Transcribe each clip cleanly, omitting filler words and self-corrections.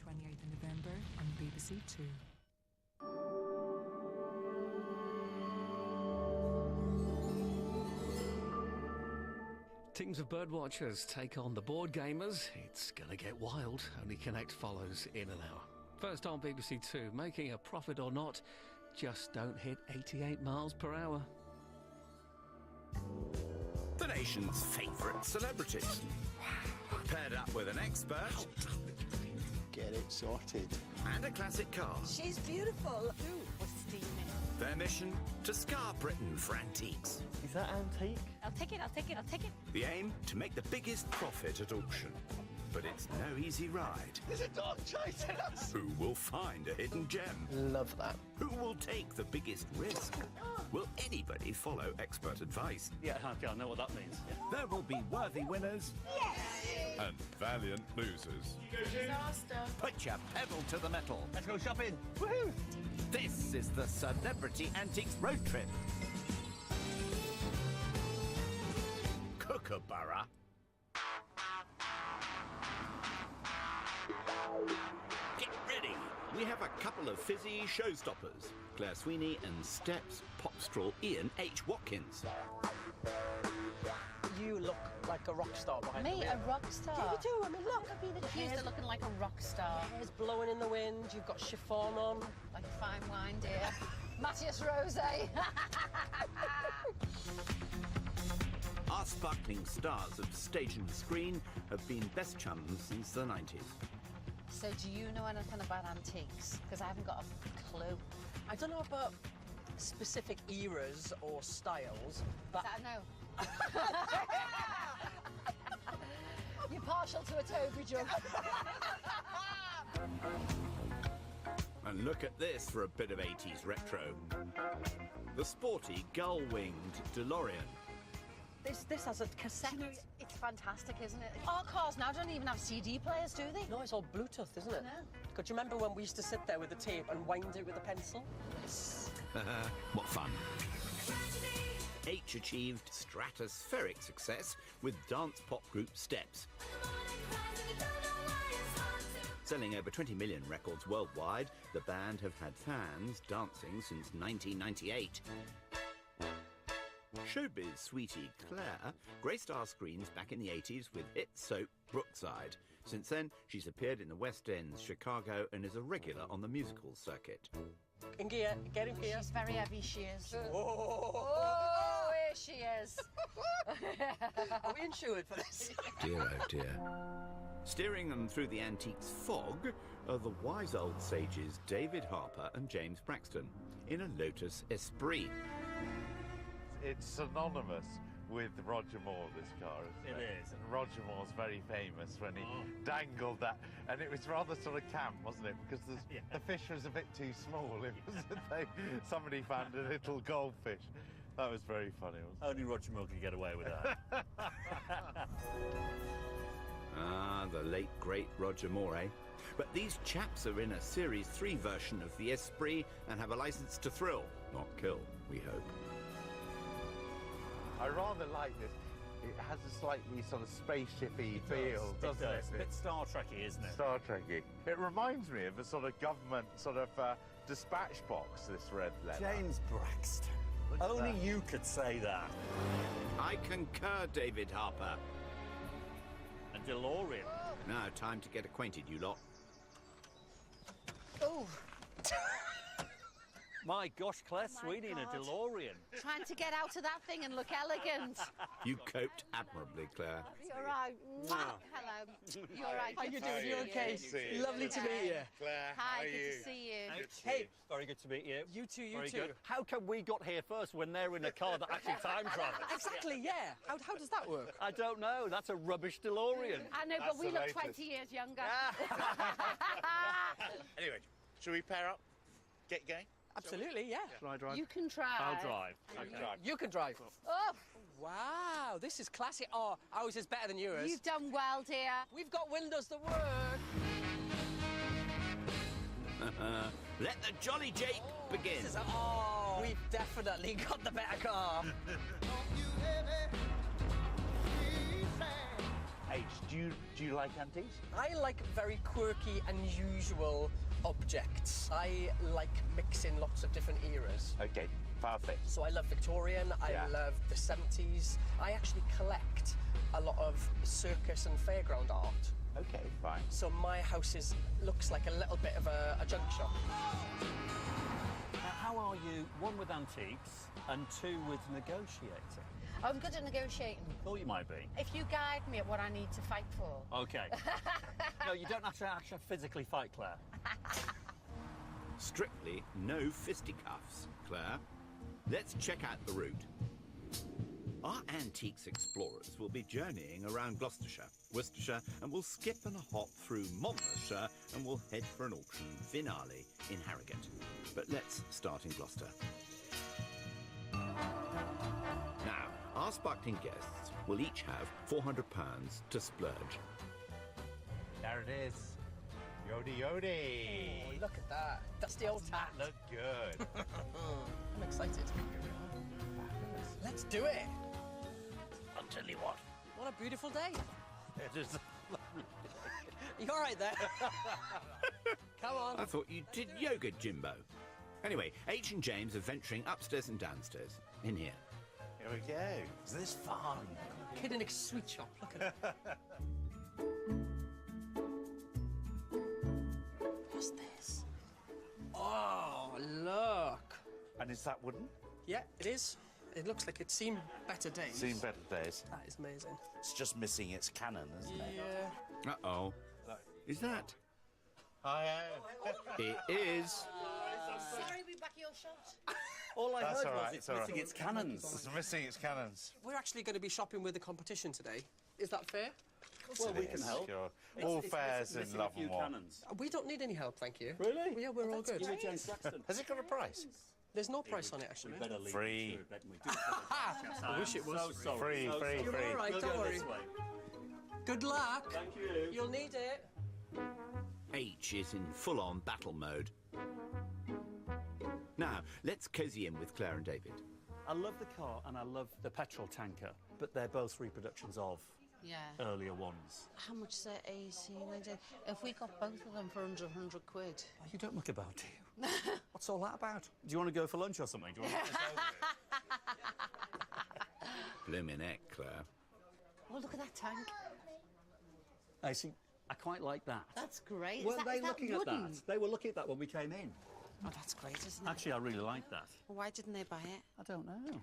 28th of November on BBC Two. Teams of birdwatchers take on the board gamers. It's going to get wild. Only Connect follows in an hour. First on BBC Two, making a profit or not, just don't hit 88 miles per hour. The nation's favourite celebrities. Paired up with an expert. Get it sorted. And a classic car. She's beautiful. Ooh, was steaming. Their mission, to scar Britain for antiques. Is that antique? I'll take it, I'll take it, I'll take it. The aim, to make the biggest profit at auction. But it's no easy ride. There's a dog chasing us! Who will find a hidden gem? Love that. Who will take the biggest risk? Will anybody follow expert advice? Yeah, okay, I know what that means. There will be worthy winners. Yes! And valiant losers. Disaster. Put your pedal to the metal. Let's go shopping. Woohoo! This is the Celebrity Antiques Road Trip. Kookaburra. Get ready. We have a couple of fizzy showstoppers. Claire Sweeney and Steps Popstraw Ian H. Watkins. You look like a rock star behind the Me, wheel. a rock star? Yeah, you do. I mean, look. I'd be the accused of looking like a rock star. Hair's blowing in the wind. You've got chiffon on. Like fine wine, dear. Matthias Rose. Our sparkling stars of stage and screen have been best chums since the 90s. So do you know anything about antiques? Because I haven't got a clue. I don't know about specific eras or styles, but... No. You're partial to a Toby jump. And look at this for a bit of 80s retro. The sporty gull-winged DeLorean. This has a cassette. You know, it's fantastic, isn't it? Our cars now don't even have CD players, do they? No, it's all Bluetooth, isn't it? No. Could you remember when we used to sit there with the tape and wind it with a pencil? Yes. What fun. H achieved stratospheric success with dance pop group Steps. Selling over 20 million records worldwide, the band have had fans dancing since 1998. Showbiz sweetie Claire graced our screens back in the 80s with hit soap Brookside. Since then, she's appeared in the West End's Chicago and is a regular on the musical circuit. In gear, get in gear. She's very heavy, she is. Oh, here she is. Are we insured for this? Dear, oh dear. Steering them through the antiques fog are the wise old sages David Harper and James Braxton in a Lotus Esprit. It's synonymous with Roger Moore, this car, isn't it? It is. And Roger Moore's very famous when he dangled that, and it was rather sort of camp, wasn't it? Because the fish was a bit too small. It was somebody found a little goldfish. That was very funny, wasn't it? Only Roger Moore could get away with that. Ah, the late, great Roger Moore, eh? But these chaps are in a Series 3 version of the Esprit and have a licence to thrill, not kill, we hope. I rather like this. It has a slightly sort of spaceship-y feel, doesn't it? It's a bit Star Trek-y, isn't it? Star Trek-y. It reminds me of a sort of government sort of dispatch box, this red leather. James Braxton. Only you could say that. I concur, David Harper. A DeLorean. Now, time to get acquainted, you lot. Oh. My gosh, Claire Sweeney in a DeLorean. Trying to get out of that thing and look elegant. You coped admirably, Claire. You're right. Hello. You're right. How you doing? You okay? Lovely to meet you. Claire, Hi, good to see you. Hey, very good to meet you. You too, you Very too. good. How come we got here first when they're in a car that actually time travels? Exactly, yeah. How does that work? I don't know. That's a rubbish DeLorean. I know, That's but we the look latest. 20 years younger. Anyway, shall we pair up? Get going? Absolutely, yeah. Shall I drive? You can try. I'll drive. Okay. You can drive. Oh, Wow, this is classic. Oh, ours is better than yours. you've done well, dear. We've got windows that work. Let the Jolly Jake begin. This is we've definitely got the better car. H, do you like antiques? I like very quirky, unusual objects. I like mixing lots of different eras. Okay, perfect. So I love Victorian, Yeah. I love the 70s. I actually collect a lot of circus and fairground art. Okay, fine. So my house looks like a little bit of a junk shop. Now, how are you, one with antiques and two with negotiating? I'm good at negotiating. Thought you might be. If you guide me at what I need to fight for. Okay. No, you don't have to actually physically fight, Claire. Strictly no fisticuffs, Claire. Let's check out the route. Our antiques explorers will be journeying around Gloucestershire, Worcestershire, and we'll skip and hop through Monmouthshire and we'll head for an auction finale in Harrogate. But let's start in Gloucester. Now, our sparkling guests will each have £400 to splurge. There it is. Yodi Yodi. Oh, look at that. That's the old hat. Look good. I'm excited. Let's do it. I'll tell you what. What a beautiful day. It is. You all right there? Come on. I thought you did yoga, Jimbo. Anyway, H and James are venturing upstairs and downstairs. In here. Here we go. Is this fun? Kid in a sweet shop. Look at it. What's this? Oh, look. And is that wooden? Yeah, it is. It looks like it's seen better days. Seen better days. That is amazing. It's just missing its cannon, isn't it? Yeah. Uh-oh. Is that? Hi. It is. Sorry, we back your shot. All I That's heard all was right, it's it's all missing right. its cannons. It's missing its cannons. We're actually going to be shopping with the competition today. Is that fair? Well, we It can is, help. sure. It's- All it's fairs missing in a few Lovemore. cannons. We don't need any help, thank you. Really? Yeah, we're all good. You were James Saxton. Has it got a price? There's no price on it, actually. We better leave Free. it to it, we do. I wish it was. So sorry. Free, so free, sorry. You're free. all right, We'll don't go worry. this way. Good luck. Thank you. You'll need it. H is in full-on battle mode. Now, let's cozy in with Claire and David. I love the car and I love the petrol tanker, but they're both reproductions of Yeah. earlier ones. How much is that AC? If we got both of them for under 100 quid. Oh, you don't look about, do you? What's all that about? Do you want to go for lunch or something? Do you want to Bloomin' heck, Claire. Oh, look at that tank. I see. I quite like that. That's great. Weren't is they that looking wooden? at that? They were looking at that when we came in. Oh, that's great, isn't it? Actually, I really like that. Why didn't they buy it? I don't know.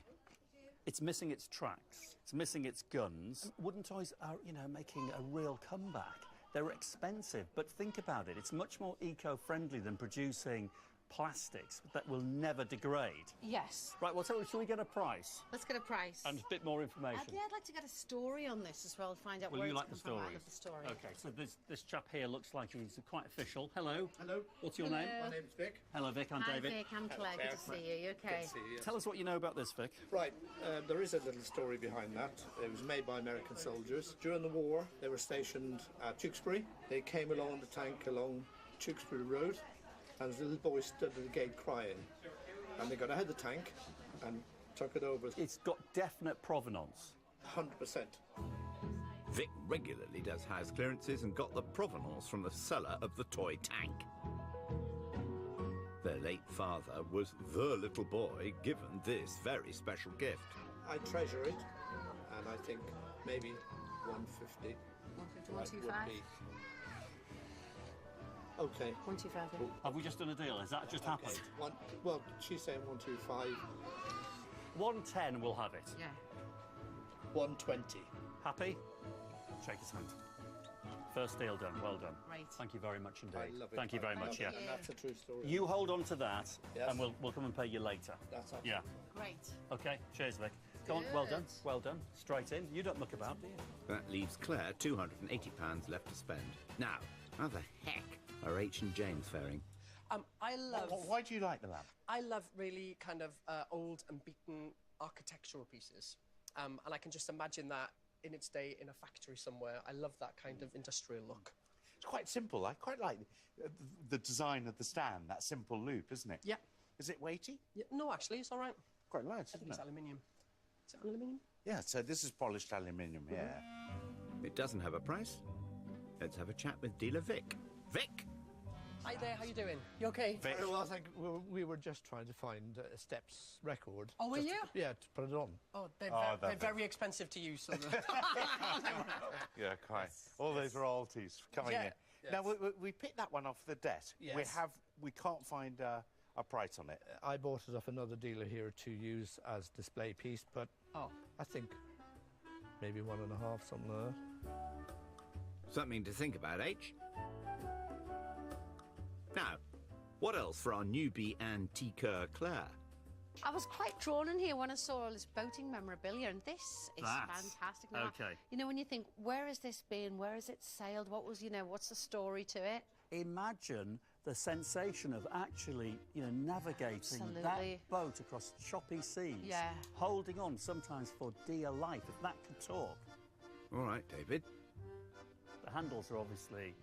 It's missing its tracks. It's missing its guns. Wooden toys are, you know, making a real comeback. They're expensive, but think about it. It's much more eco-friendly than producing plastics that will never degrade. Yes. Right, well, shall we get a price Let's get a price. and a bit more information? I'd like to get a story on this as well, find out Will where you it's like the come from. story? I love the story. Okay, so this chap here looks like he's quite official. Hello. Hello. What's your name? My name's Vic. Hello, Vic. I'm Hi, David. Vic. I'm Claire. Good to see you. You okay? Tell us what you know about this, Vic. Right, there is a little story behind that. It was made by American soldiers. During the war, they were stationed at Tewkesbury. They came along the tank along Tewkesbury Road, and the little boy stood at the gate crying. And they got ahead of the tank and took it over It's got definite provenance. 100%. Vic regularly does house clearances and got the provenance from the seller of the toy tank. Their late father was the little boy given this very special gift. I treasure it, and I think maybe 150 150, would 125? be. Okay. 125. Have we just done a deal? Has that just happened? Well, she's saying 125, 110 will have it. Yeah. 120. Happy? Shake his hand. First deal done. Well done. Great. Thank you very much indeed. I love it. Thank you very I much. love Yeah. it, and that's a true story. You hold on to that, Yes. and we'll come and pay you later. That's absolutely. Yeah. Great. Okay. Cheers, Vic. Go on. Well done. Good. Well done. Straight in. You don't muck about, do you? That leaves Claire £280 left to spend. Now, how the heck are H and James faring? I love. Why do you like the lamp? I love really kind of old and beaten architectural pieces, and I can just imagine that in its day in a factory somewhere. I love that kind of industrial look. It's quite simple. I quite like the design of the stand, that simple loop, isn't it? Yeah. Is it weighty? Yeah. No, actually, it's all right. Quite light, I isn't think it? it's aluminium. Is it aluminium? Yeah, so this is polished aluminium here. It doesn't have a price. Let's have a chat with dealer Vic. Vic! Hi there, how you doing? You okay? Vic. Well, I think we were just trying to find a Steps record. Oh, were just you? Yeah, to put it on. Oh, they're they're very expensive to use. So Yeah, quite. All those royalties coming Yeah. in. Yes. Now, we picked that one off the desk. Yes. We can't find a price on it. I bought it off another dealer here to use as display piece, but Oh. I think maybe 1.5, something like that. Something to think about, H. Now, what else for our newbie antiqueur Claire? I was quite drawn in here when I saw all this boating memorabilia, and this is That's fantastic. Now, okay. You know, when you think, where has this been? Where has it sailed? What was, what's the story to it? Imagine the sensation of actually, navigating Absolutely. that boat across choppy seas. Yeah. Holding on sometimes for dear life, if that could talk. All right, David. The handles are obviously,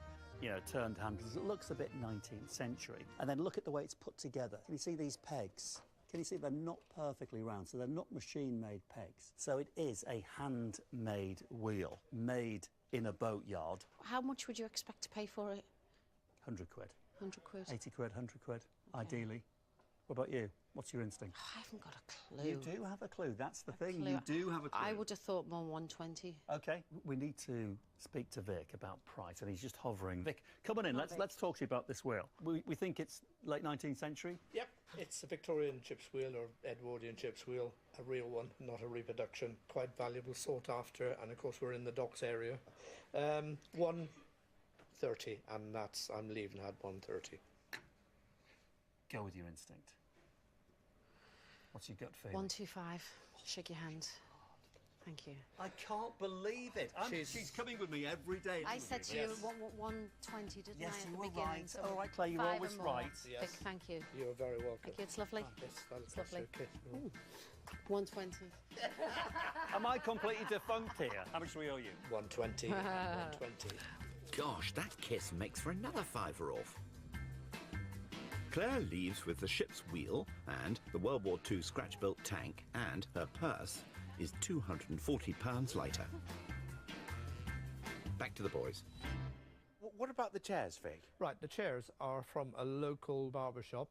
turned handles. It looks a bit 19th century. And then look at the way it's put together. Can you see these pegs? Can you see they're not perfectly round, so they're not machine-made pegs. So it is a handmade wheel, made in a boatyard. How much would you expect to pay for it? 100 quid, 100 quid. 80 quid, 100 quid, ideally. What about you? What's your instinct? I haven't got a clue. You do have a clue, that's the thing. clue. You do have a clue. I would have thought more 120. OK, we need to speak to Vic about price, and he's just hovering. Vic, come on in, let's talk to you about this wheel. We think it's late 19th century? Yep, it's a Victorian chips wheel or Edwardian chips wheel, a real one, not a reproduction. Quite valuable, sought after, and of course we're in the docks area. 130, and I'm leaving at 130. Go with your instinct. What's your gut feeling? 125. Shake your hand. Thank you. I can't believe it. She's coming with me every day. I said to you 120, didn't Yes, I, at you the were beginning? right. So All right, Claire, you're 5 always and more. right. Yes. Vic, thank you. You're very welcome. Thank you, it's lovely. That's lovely. Okay. 120. Am I completely defunct here? How much do we owe you? 120. 120. Gosh, that kiss makes for another fiver off. Claire leaves with the ship's wheel and the World War II scratch-built tank, and her purse is £240 lighter. Back to the boys. What about the chairs, Vic? Right, the chairs are from a local barber shop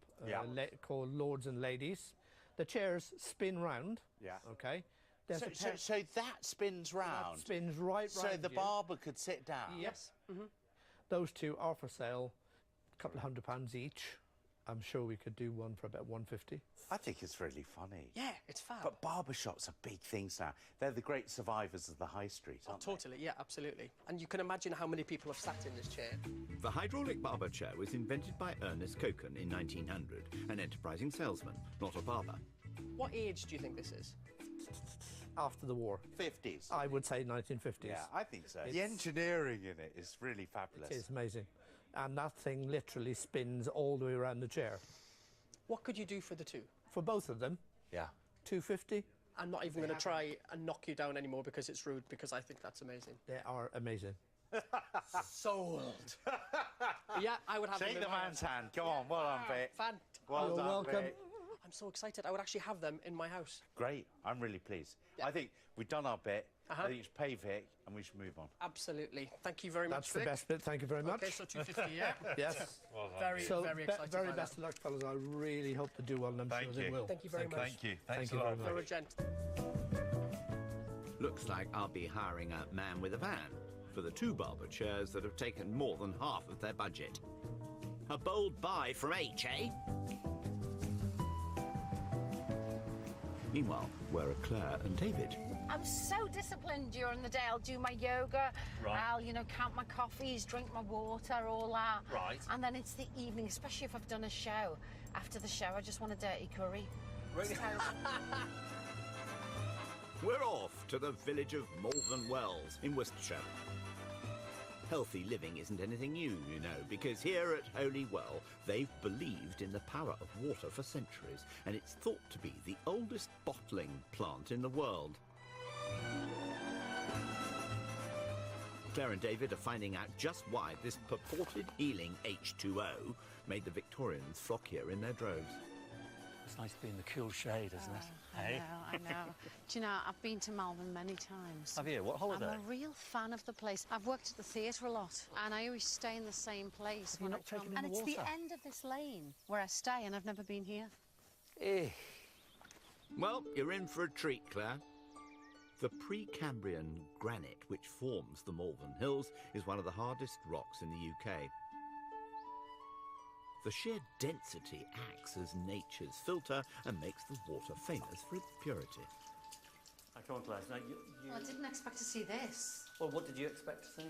called Lords and Ladies. The chairs spin round. Yeah. Okay. There's a pair- So that spins round. That spins right So round the you. barber could sit down. Yes. Those two are for sale, a couple of £100 each. I'm sure we could do one for about 150. I think it's really funny. Yeah, it's fab. But barbershops are big things now. They're the great survivors of the high street, aren't they? Totally, yeah, absolutely. And you can imagine how many people have sat in this chair. The hydraulic barber chair was invented by Ernest Coken in 1900, an enterprising salesman, not a barber. What age do you think this is? After the war. 50s. I would say 1950s. Yeah, I think so. The engineering in it is really fabulous. It is amazing. And that thing literally spins all the way around the chair. What could you do for the two? For both of them, Yeah. 250. I'm not even going to try and knock you down anymore because it's rude, because I think that's amazing. They are amazing. Sold. Yeah, I would have them Shake in the my man's house. hand. Come on, well done, Vic. Fantastic. Well You're done, welcome. Vic. I'm so excited. I would actually have them in my house. Great. I'm really pleased. Yeah. I think we've done our bit. Uh-huh. I think it's pay Vic and we should move on. Absolutely. Thank you very much, That's the Vic. best bit. Thank you very much. Okay, so 250, yeah? Yes. Very, So, very excited very by best that. of luck, fellas. I really hope to do well, and I'm Thank sure they you. will. Thank you very much. Thank you. Thanks Thank you a lot. very You're much. a gent. Looks like I'll be hiring a man with a van for the two barber chairs that have taken more than half of their budget. A bold buy from H, eh? Meanwhile, where are Claire and David? I'm so disciplined during the day. I'll do my yoga. Right. I'll, count my coffees, drink my water, all that. Right. And then it's the evening, especially if I've done a show. After the show, I just want a dirty curry. It's terrible. We're off to the village of Malvern Wells in Worcestershire. Healthy living isn't anything new, because here at Holy Well, they've believed in the power of water for centuries, and it's thought to be the oldest bottling plant in the world. Claire and David are finding out just why this purported healing H2O made the Victorians flock here in their droves. nice to be in the cool shade, isn't it? Hey? I know. Do you know, I've been to Malvern many times. Have you? What holiday? I'm a real fan of the place. I've worked at the theatre a lot, and I always stay in the same place. Have you not taken in the and it's the water? end of this lane where I stay, and I've never been here. Eh. Well, you're in for a treat, Claire. The Precambrian granite which forms the Malvern Hills is one of the hardest rocks in the UK. The sheer density acts as nature's filter and makes the water famous for its purity. Come on, Claire. Now, you... Well, I didn't expect to see this. Well, what did you expect to see?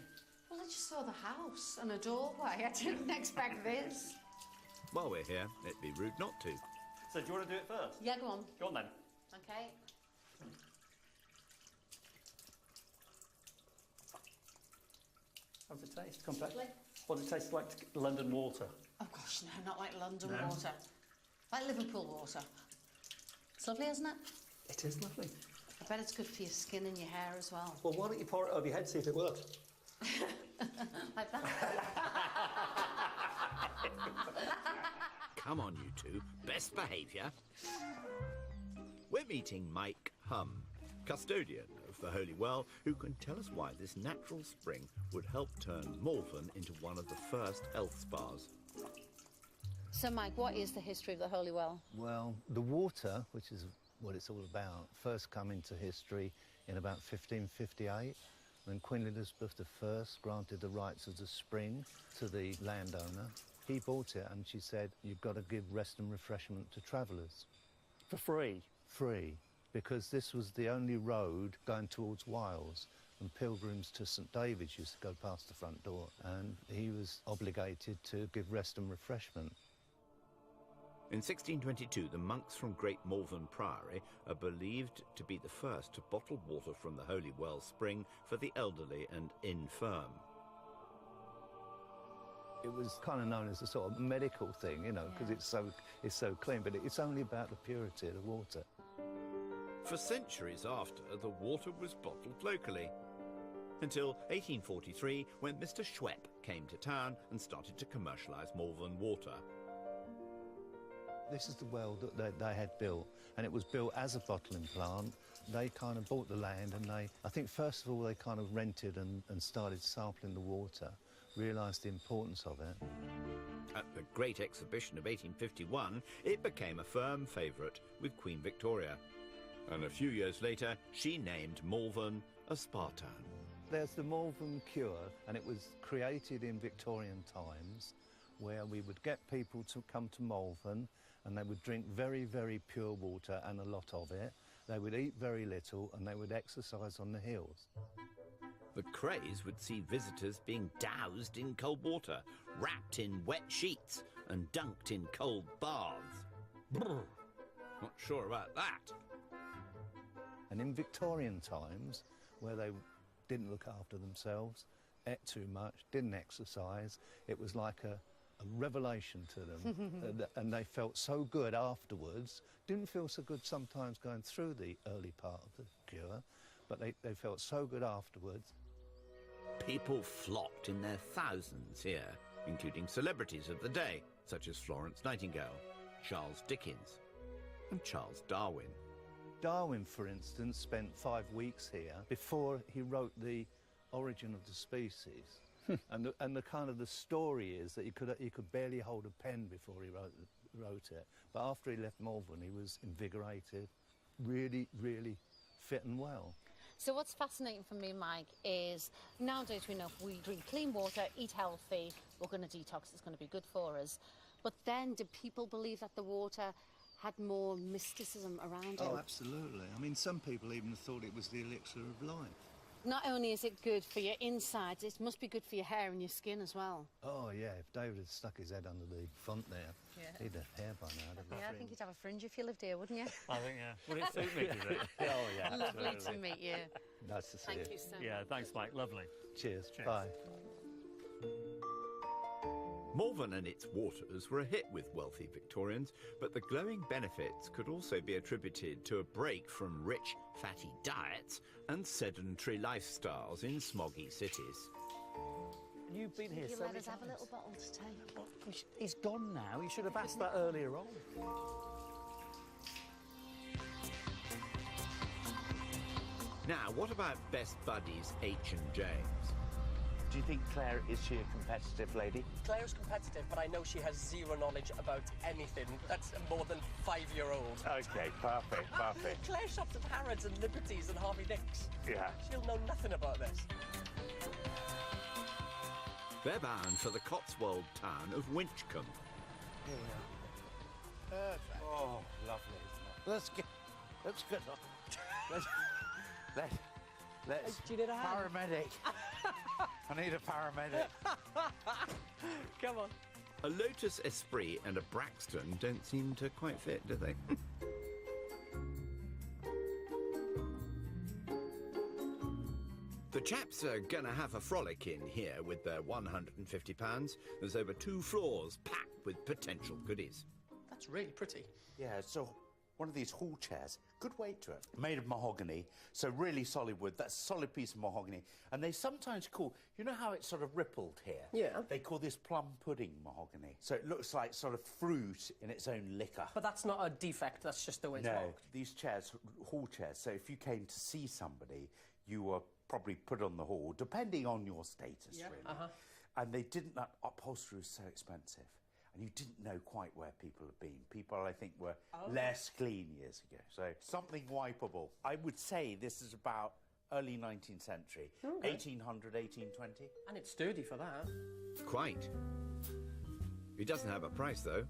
Well, I just saw the house and a doorway. I didn't expect this. While we're here, it'd be rude not to. So, do you want to do it first? Yeah, go on. Go on, then. Okay. How does it taste? Compared? Lovely. What does it taste like London water? Oh, gosh, no, not like London No. water. Like Liverpool water. It's lovely, isn't it? It is lovely. I bet it's good for your skin and your hair as well. Well, why don't you pour it over your head, see if it works? Like that. Come on, you two. Best behaviour. We're meeting Mike Hum, custodian of the Holy Well, who can tell us why this natural spring would help turn Malvern into one of the first health spas. So, Mike, what is the history of the Holy Well? Well, the water, which is what it's all about, first come into history in about 1558, when Queen Elizabeth I granted the rights of the spring to the landowner. He bought it and she said, you've got to give rest and refreshment to travellers. For free? Free, because this was the only road going towards Wales, and pilgrims to St David's used to go past the front door, and he was obligated to give rest and refreshment. In 1622, the monks from Great Malvern Priory are believed to be the first to bottle water from the Holy Well spring for the elderly and infirm. It was kind of known as a sort of medical thing, you know, because it's so clean, but it's only about the purity of the water. For centuries after, the water was bottled locally. Until 1843, when Mr. Schwepp came to town and started to commercialise Malvern water. This is the well that they had built, and it was built as a bottling plant. They kind of bought the land, and I think first of all they kind of rented and started sampling the water, realised the importance of it. At the Great Exhibition of 1851, it became a firm favourite with Queen Victoria. And a few years later, she named Malvern a spa town. There's the Malvern Cure, and it was created in Victorian times, where we would get people to come to Malvern, and they would drink very, very pure water, and a lot of it. They would eat very little, and they would exercise on the hills. The craze would see visitors being doused in cold water, wrapped in wet sheets, and dunked in cold baths. Brr. Not sure about that. And in Victorian times, where they didn't look after themselves, ate too much, didn't exercise, it was like a revelation to them. And they felt so good afterwards. Didn't feel so good sometimes going through the early part of the cure, but they felt so good afterwards. People flocked in their thousands here, including celebrities of the day, such as Florence Nightingale, Charles Dickens, and Charles Darwin. Darwin, for instance, spent 5 weeks here before he wrote The Origin of the Species. and the kind of the story is that he could barely hold a pen before he wrote it. But after he left Malvern, he was invigorated, really, really fit and well. So what's fascinating for me, Mike, is nowadays we know if we drink clean water, eat healthy, we're going to detox, it's going to be good for us. But then did people believe that the water had more mysticism around it? Oh, absolutely. I mean, some people even thought it was the elixir of life. Not only is it good for your insides, it must be good for your hair and your skin as well. Oh, yeah, if David had stuck his head under the font there, he'd have hair by now. Yeah, I think you'd have a fringe if you lived here, wouldn't you? I think, yeah. Would it suit me, does it? Oh, yeah, Lovely absolutely. to meet you. Nice to see you. Thank you so much. Yeah, thanks, Mike. Lovely. Cheers. Cheers. Bye. Malvern and its waters were a hit with wealthy Victorians, but the glowing benefits could also be attributed to a break from rich, fatty diets and sedentary lifestyles in smoggy cities. You've been here You so let many us have a times. little bottle to take. He's gone now. You should have asked that earlier on. Now, what about best buddies H and James? Do you think Claire, is she a competitive lady? Claire's competitive, but I know she has zero knowledge about anything that's more than 5-year-old. Okay, perfect, perfect. Claire shops at Harrods and Liberties and Harvey Nicks. Yeah. She'll know nothing about this. They're bound for the Cotswold town of Winchcombe. Here we are. Perfect. Oh, lovely, isn't it? Let's get on. Let's Do you need a hand? paramedic. I need a paramedic. Come on. A Lotus Esprit and a Braxton don't seem to quite fit, do they? The chaps are gonna have a frolic in here with their £150. There's over 2 floors packed with potential goodies. That's really pretty. Yeah, so one of these hall chairs, good weight to it, made of mahogany, so really solid wood. That's a solid piece of mahogany. And they sometimes call, you know how it's sort of rippled here? Yeah. They call this plum pudding mahogany. So it looks like sort of fruit in its own liquor. But that's not a defect, that's just the way it's No, marked. these chairs, hall chairs, so if you came to see somebody, you were probably put on the hall, depending on your status, really. And they didn't, that upholstery was so expensive. And you didn't know quite where people had been. People, I think, were less clean years ago. So something wipeable. I would say this is about early 19th century, 1800, 1820. And it's sturdy for that. Quite. He doesn't have a price, though.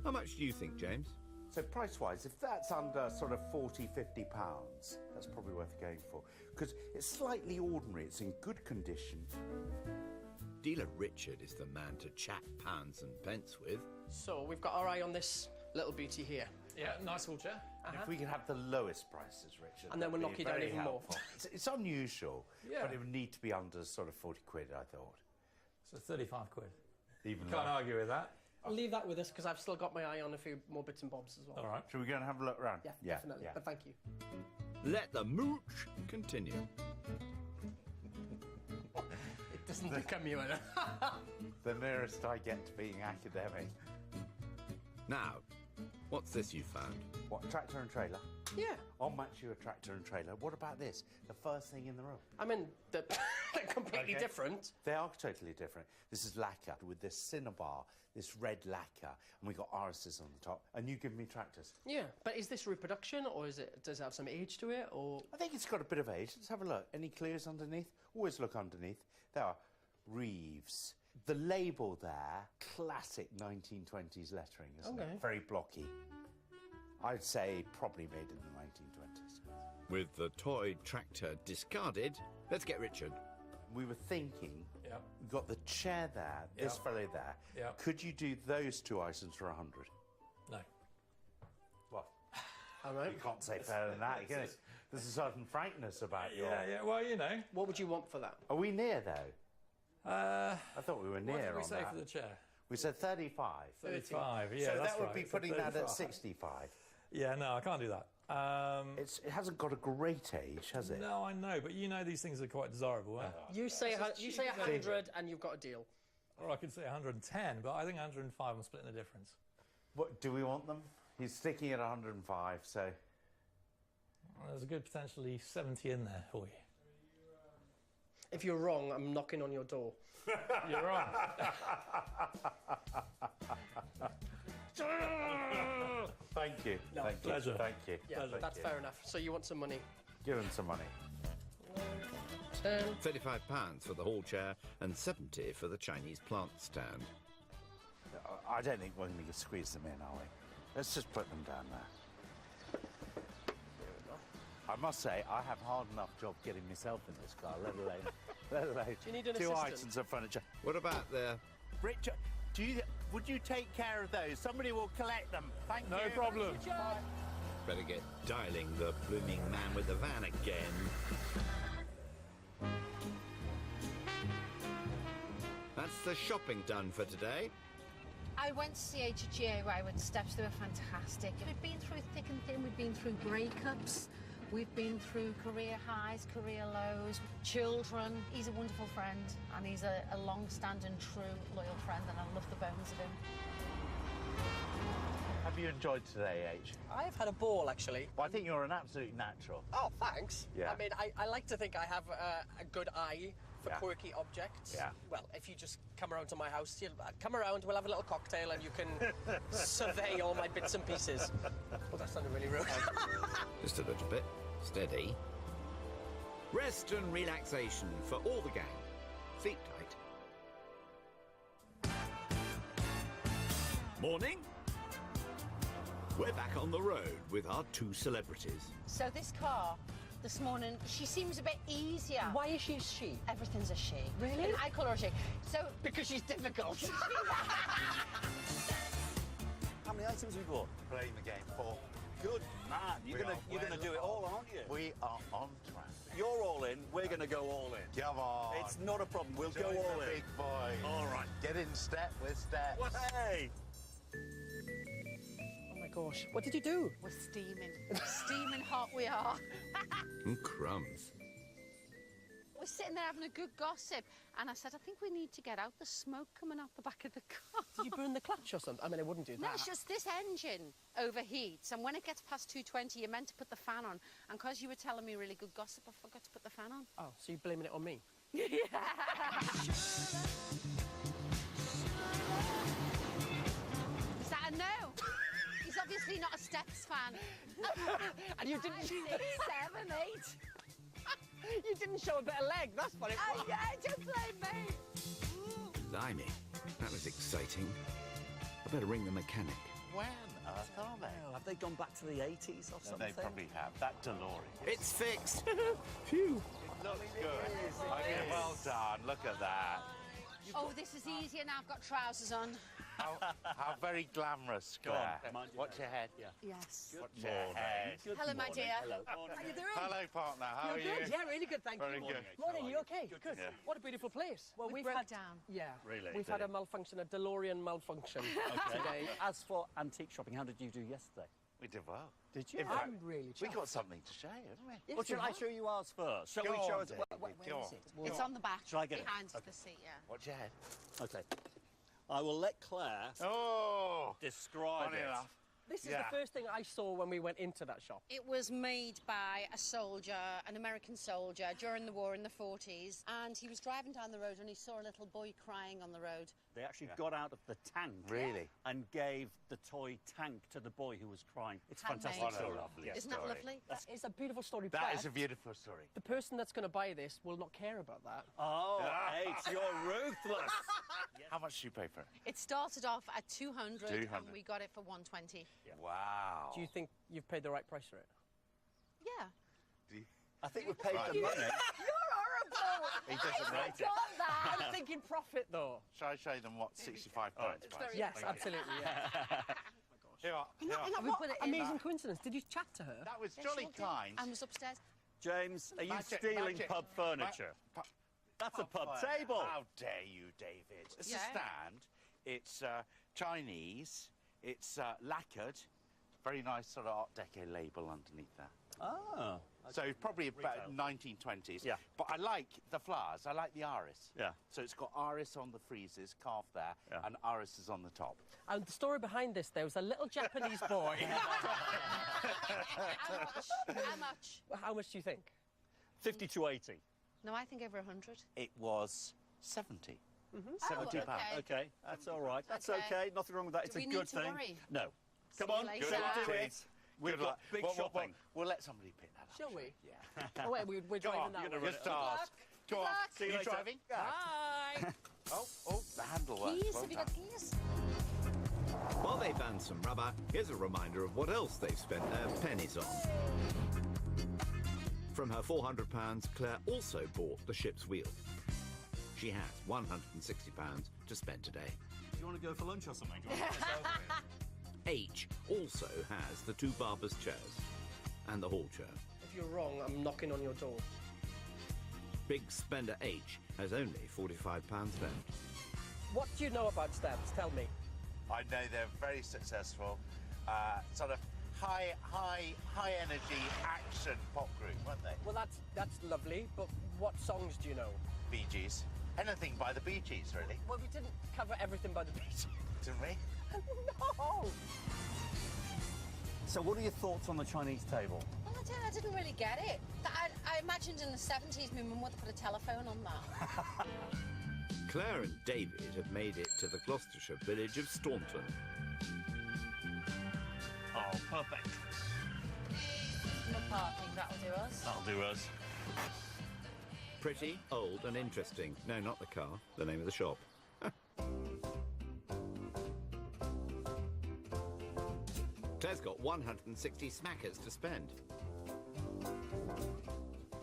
How much do you think, James? So price-wise, if that's under sort of 40, 50 pounds, that's probably worth going for. Because it's slightly ordinary, it's in good condition. Dealer Richard is the man to chat pounds and pence with. So we've got our eye on this little beauty here. Yeah, nice whole chair. If we could have the lowest prices, Richard. And then we'll knock that'd be you down very even more. helpful. It's unusual, Yeah. but it would need to be under sort of 40 quid, I thought. So 35 quid. Even Can't lower. argue with that. I'll leave that with us because I've still got my eye on a few more bits and bobs as well. All right. Shall we go and have a look around? Yeah, definitely. But thank you. Let the mooch continue. It doesn't become you, Anna. The nearest I get to being academic. Now, what's this you found? What, tractor and trailer? Yeah. I'll match you a tractor and trailer. What about this? The first thing in the room. I mean, they're completely Okay. different. They are totally different. This is lacquer with this cinnabar, this red lacquer, and we got irises on the top. And you give me tractors. Yeah, but is this reproduction or does it have some age to it or? I think it's got a bit of age. Let's have a look. Any clues underneath? Always look underneath. There are Reeves. The label there, classic 1920s lettering, isn't it? Very blocky. I'd say probably made in the 1920s. With the toy tractor discarded, let's get Richard. We were thinking, we've got the chair there, this fellow there. Yep. Could you do those 2 items for 100? No. Well, All right. you can't say better than that, can you? There's a certain frankness about your... Yeah, well, you know. What would you want for that? Are we near, though? I thought we were near What did we on say that. for the chair? We said 35. 35, yeah, So that's that would right. be So putting that at 35. 65. Yeah, no, I can't do that. It hasn't got a great age, has it? No, I know, but you know these things are quite desirable, eh? You say 100 and you've got a deal. Or I could say 110, but I think 105, I'm splitting the difference. What, do we want them? He's sticking at 105, so... Well, there's a good potentially 70 in there for you. If you're wrong, I'm knocking on your door. You're on. Thank you. No, Thank pleasure. you. Thank you. Yeah, Thank that's you. fair enough. So you want some money? Give him some money. 10. £35 for the hall chair and 70 for the Chinese plant stand. I don't think we're going to squeeze them in, are we? Let's just put them down there. I must say, I have hard enough job getting myself in this car, let alone Do you need an 2 assistant? items of furniture. What about the... Richard, would you take care of those? Somebody will collect them. Thank you. No problem. Better get dialing the blooming man with the van again. That's the shopping done for today. I went to see HGA with steps. They were fantastic. We've been through thick and thin. We've been through breakups. We've been through career highs, career lows, children. He's a wonderful friend, and he's a long-standing, true, loyal friend, and I love the bones of him. Have you enjoyed today, H? I've had a ball, actually. Well, I think you're an absolute natural. Oh, thanks. Yeah. I mean, I like to think I have a good eye for Yeah. quirky objects. Yeah. Well, if you just come around to my house, you'll come around, we'll have a little cocktail and you can survey all my bits and pieces. Well, that sounded really rude. Just a little bit. Steady. Rest and relaxation for all the gang. Feet tight. Morning. We're back on the road with our two celebrities. So this car this morning, she seems a bit easier. Why is she a she? Everything's a she. Really? And I call her a she. So Because she's difficult. How many items have we bought? Playing the game 4. Good man. You're gonna do it all, aren't you? We are on track. You're all in. We're gonna go all in. Come on. It's not a problem. We'll Join go all the in. big boy. All right. Get in step with steps. Hey. Oh my gosh. What did you do? we're steaming. Steaming hot we are. Crumbs. We're sitting there having a good gossip, and I said, I think we need to get out the smoke coming out the back of the car. Did you burn the clutch or something? I mean, I wouldn't do that. No, it's just this engine overheats, and when it gets past 220, you're meant to put the fan on. And because you were telling me really good gossip, I forgot to put the fan on. Oh, so you're blaming it on me? Is that a no? He's obviously not a Steps fan. And you didn't... 5, 6, 7, 8. You didn't show a bit of leg, that's what it was. Yeah, don't blame me. Blimey, that was exciting. I better ring the mechanic. When earth are they? Oh, have they gone back to the 80s or something? They probably have. That DeLorean. It's fixed. Phew. It looks good. Okay, well done. Look at that. Oh, this is easier now. I've got trousers on. How very glamorous, Go on, Claire. mind you. Watch your head. Yeah. Yes. Watch your head. Good Hello, my morning. dear. Hello. How you doing? Hello, partner. How are you? Good, yeah, really good, thank Very you. good. Morning, you okay? Good. Yeah. What a beautiful place. Well, We we've broke had down. Yeah, Really? we've had a malfunction, a DeLorean malfunction today. As for antique shopping, how did you do yesterday? We did well. Did you? In fact, I'm really we chuffed. got something to show, haven't we? Yes, Well, shall you I have. show you ours first? Shall Go we on, show us? David, Where go is on. it? It's on the back. Shall I get it? Behind Okay. the seat, yeah. Watch your head. Okay. I will let Claire Oh! describe Funny it. enough. This is Yeah. the first thing I saw when we went into that shop. It was made by a soldier, an American soldier, during the war in the 40s. And he was driving down the road and he saw a little boy crying on the road. They actually got out of the tank. Really? And gave the toy tank to the boy who was crying. It's Handmade. fantastic. What a story. lovely Yes. Isn't that story. lovely? That is a beautiful story, That Claire. is a beautiful story. The person that's going to buy this will not care about that. Oh, H, you're ruthless. How much do you pay for it? It started off at 200, 200. and we got it for 120. Wow. Do you think you've paid the right price for it? Yeah. I think we paid Right. the money. You're horrible! He doesn't rate it. Got that! I'm thinking profit, though. Shall I show them what 65 pounds price? Yes, absolutely, yeah. Here are, here are. We put it in. Amazing coincidence. Did you chat to her? That was Yeah, jolly sure did. kind. And was upstairs. James, are you Magic, stealing magic. pub furniture? That's a pub furniture. table. How dare you, David? It's Yeah. a stand. It's Chinese. It's lacquered. Very nice sort of Art Deco label underneath that. Oh. So probably about Retail. 1920s. Yeah. But I like the flowers. I like the iris. Yeah. So it's got iris on the friezes carved there, Yeah. and iris is on the top. And the story behind this, there was a little Japanese boy. How much? Well, how much do you think? 50 to 80. No, I think over 100. It was 70. Oh, 70 okay. pounds. Okay, that's all right. That's Okay. okay. Nothing wrong with that. It's Do a we good need to thing. worry? No. Come See you on, later. let's do Good it. luck. We've Good got luck. big shopping. We'll let somebody pick that up. Shall we? Yeah. Oh, wait, we're Go driving on. that You're way. gonna Just ask. Go on. luck. See you you later. driving? Bye. Oh, the handle works. Keys? Well Have you done. got keys? While they band some rubber, here's a reminder of what else they've spent their pennies on. From her £400, Claire also bought the ship's wheel. She has £160 to spend today. Do you want to go for lunch or something? H also has the 2 barber's chairs and the hall chair. If you're wrong, I'm knocking on your door. Big spender H has only £45 left. What do you know about Steps? Tell me. I know they're very successful, sort of high energy action pop group, weren't they? Well, that's lovely, but what songs do you know? Bee Gees. Anything by the Bee Gees, really, Well, we didn't cover everything by the beach. didn't we? No! So what are your thoughts on the Chinese table? Well, I didn't really get it. I imagined in the 70s my mum would put a telephone on that. Claire and David have made it to the Gloucestershire village of Staunton. Oh, perfect. No parking, that'll do us. That'll do us. Pretty, old and interesting. No, not the car, the name of the shop. Claire's got 160 smackers to spend.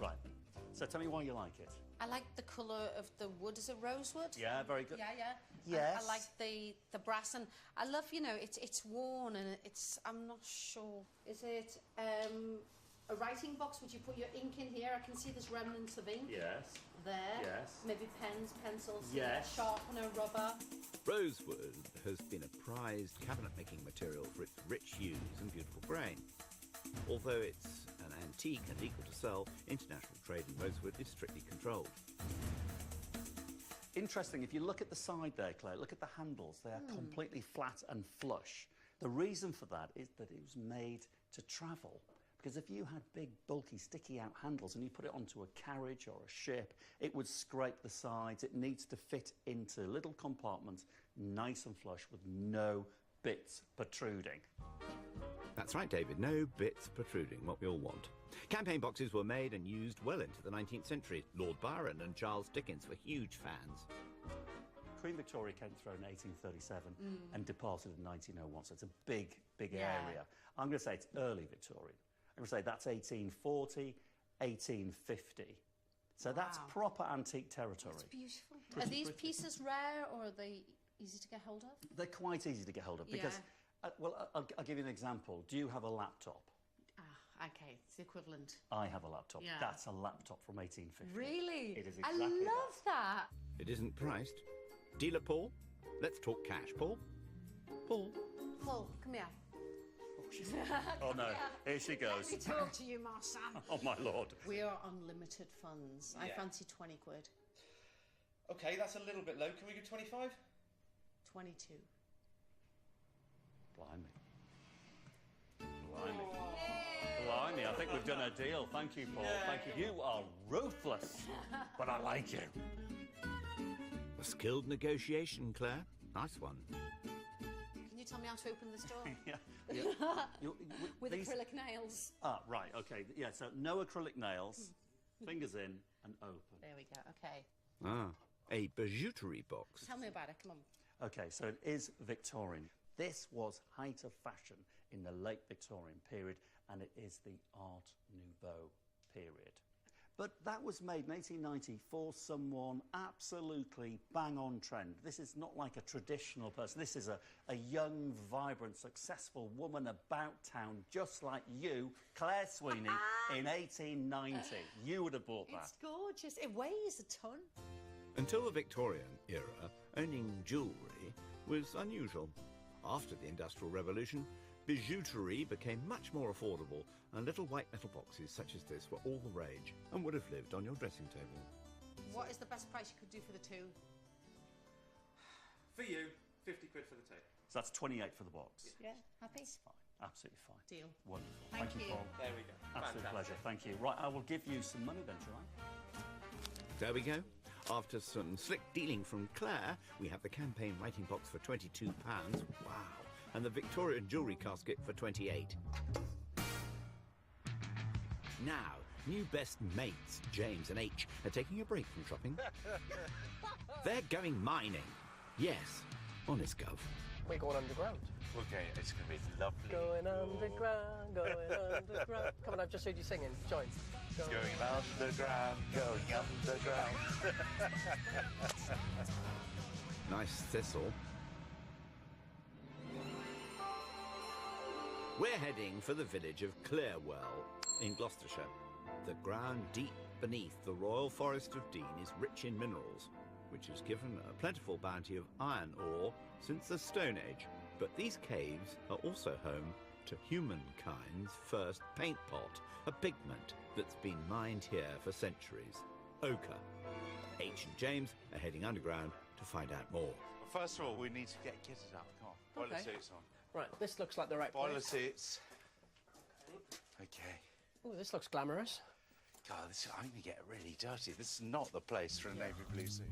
Right. So tell me why you like it. I like the colour of the wood. Is it rosewood? Yeah, very good. Yeah. Yes. I like the brass, and I love, you know, it's worn and it's. I'm not sure. Is it a writing box? Would you put your ink in here? I can see there's remnants of ink. Yes. There. Yes. Maybe pens, pencils. Yes. Sharpener, rubber. Rosewood has been a prized cabinet-making material for its rich hues and beautiful grain. Although it's an antique and legal to sell, international trade in rosewood is strictly controlled. Interesting, if you look at the side there, Claire, look at the handles. They are completely flat and flush. The reason for that is that it was made to travel. Because if you had big, bulky, sticky-out handles and you put it onto a carriage or a ship, it would scrape the sides. It needs to fit into little compartments, nice and flush, with no bits protruding. That's right, David. No bits protruding, what we all want. Campaign boxes were made and used well into the 19th century. Lord Byron and Charles Dickens were huge fans. Queen Victoria came through in 1837 and departed in 1901, so it's a big, big area. I'm going to say it's early Victorian. I'm going to say that's 1840, 1850. So that's proper antique territory. It's beautiful. Are these pieces rare or are they easy to get hold of? They're quite easy to get hold of because, I'll give you an example. Do you have a laptop? Okay, it's the equivalent. I have a laptop. Yeah. That's a laptop from 1850. Really? It is exactly I love that. It isn't priced. Dealer Paul? Let's talk cash, Paul. Paul? Paul, come here. Oh no, here she goes. Let me talk to you, Marsan. Oh my lord. We are unlimited funds. I fancy 20 quid. Okay, that's a little bit low. Can we go 25? 22. Blimey. Blimey, I think we've done a deal. Thank you, Paul. Thank you. You are ruthless, but I like you. A skilled negotiation, Claire. Nice one. Can you tell me how to open this door? With these... acrylic nails. Ah, right, okay. Yeah, so no acrylic nails, fingers in and open. There we go, okay. Ah, a bijouterie box. Tell me about it, come on. Okay, so it is Victorian. This was height of fashion in the late Victorian period, and it is the Art Nouveau period. But that was made in 1890 for someone absolutely bang on trend. This is not like a traditional person. This is a young, vibrant, successful woman about town, just like you, Claire Sweeney, in 1890. You would have bought that. It's gorgeous. It weighs a ton. Until the Victorian era, owning jewellery was unusual. After the Industrial Revolution, bijouterie became much more affordable, and little white metal boxes such as this were all the rage and would have lived on your dressing table. What is the best price you could do for the two? For you, 50 quid for the tape. So that's 28 for the box. Yeah, happy? Fine, absolutely fine. Deal. Wonderful. Thank you. Paul. There we go. Absolute Fantastic. pleasure. Thank you. Right, I will give you some money then, shall I? There we go. After some slick dealing from Claire, we have the campaign writing box for £22. Wow. And the Victorian jewellery casket for 28. Now, new best mates, James and H, are taking a break from shopping. They're going mining. Yes, honest gov. We're going underground. Okay, it's going to be lovely. Going underground, going underground. Come on, I've just heard you singing. Join. Going underground, going underground. Nice thistle. We're heading for the village of Clarewell in Gloucestershire. The ground deep beneath the Royal Forest of Dean is rich in minerals, which has given a plentiful bounty of iron ore since the Stone Age. But these caves are also home to humankind's first paint pot, a pigment that's been mined here for centuries, ochre. H and James are heading underground to find out more. Well, first of all, we need to get gitters out of the car. Boiler Okay. seats on. Right, this looks like the right Boiler place. seats. Okay. Oh, this looks glamorous. God, I'm going to get really dirty. This is not the place for a navy blue suit.